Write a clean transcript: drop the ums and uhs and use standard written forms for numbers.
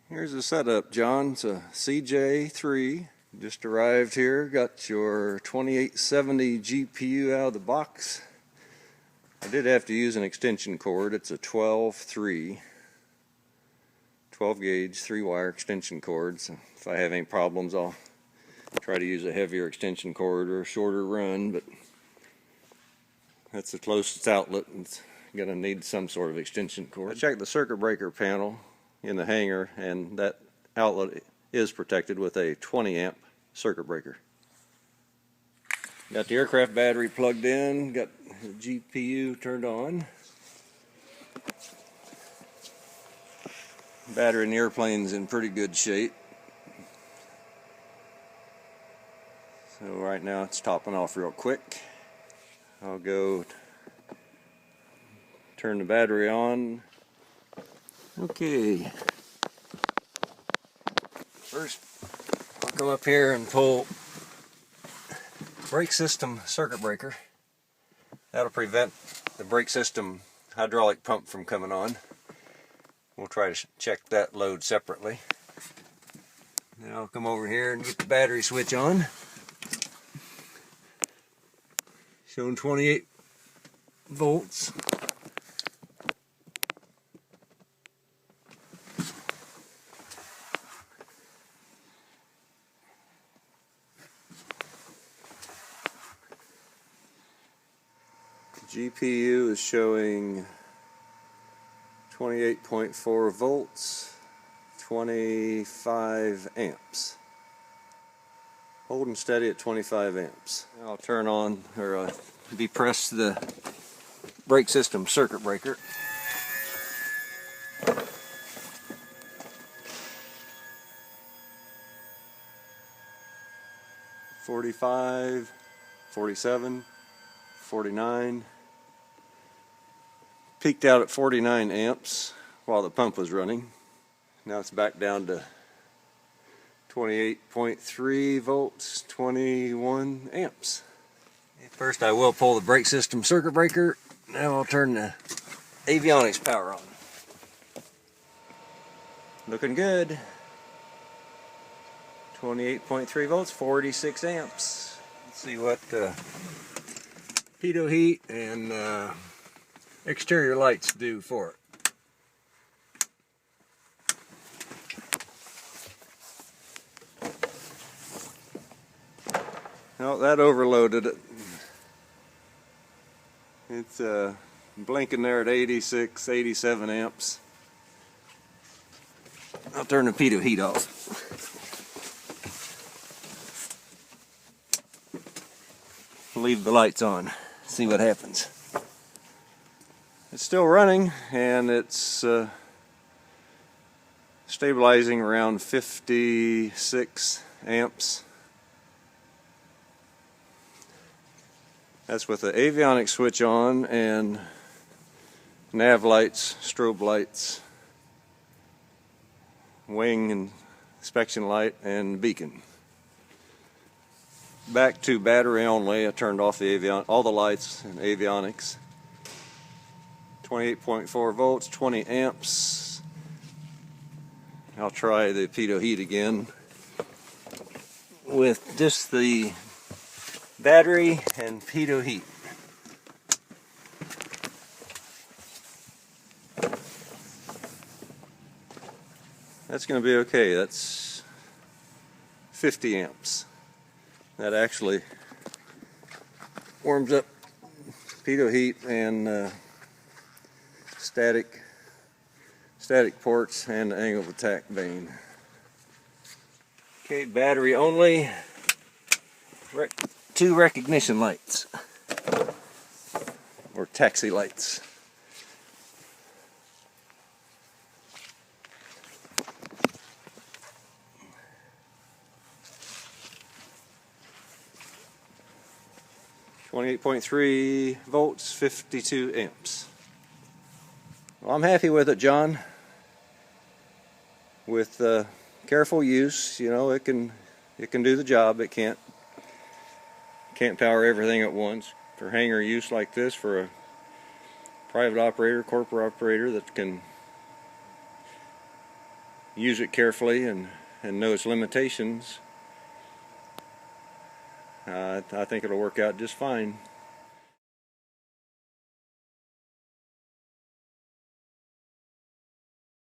Here's the setup, John. It's a CJ3. Just arrived here. Got your 2870 GPU out of the box. I did have to use an extension cord. It's a 12 gauge 3-wire extension cord. So if I have any problems, I'll try to use a heavier extension cord or a shorter run, but that's the closest outlet. It's going to need some sort of extension cord. I checked the circuit breaker panel in the hanger, and that outlet is protected with a 20 amp circuit breaker. Got the aircraft battery plugged in, got the GPU turned on. Battery in the airplane's in pretty good shape. So right now it's topping off real quick. I'll go turn the battery on. Okay. First, I'll come up here and pull brake system circuit breaker. That'll prevent the brake system hydraulic pump from coming on. We'll try to check that load separately. Now I'll come over here and get the battery switch on. Showing 28 volts. GPU is showing 28.4 volts, 25 amps. Holding steady at 25 amps. Now I'll turn on, or depress the brake system circuit breaker. $45, $47, $49. Peaked out at 49 amps while the pump was running. Now it's back down to 28.3 volts, 21 amps. First I will pull the brake system circuit breaker. Now I'll turn the avionics power on. Looking good. 28.3 volts, 46 amps. Let's see what pitot heat and exterior lights do for it. Oh, that overloaded it. It's blinking there at 86, 87 amps. I'll turn the pitot heat off. Leave the lights on. See what happens. It's still running, and it's stabilizing around 56 amps. That's with the avionics switch on and nav lights, strobe lights, wing inspection light, and beacon. Back to battery only. I turned off the all the lights and avionics. 28.4 volts, 20 amps. I'll try the pitot heat again with just the battery and pitot heat. That's going to be okay. That's 50 amps. That actually warms up pitot heat and static ports and the angle of attack vane. Okay, battery only. 2 recognition lights, or taxi lights. .3 volts, 52 amps. Well, I'm happy with it, John. With careful use, you know, it can do the job. It can't power everything at once. For hangar use like this, for a private operator, corporate operator that can use it carefully and know its limitations, I think it'll work out just fine.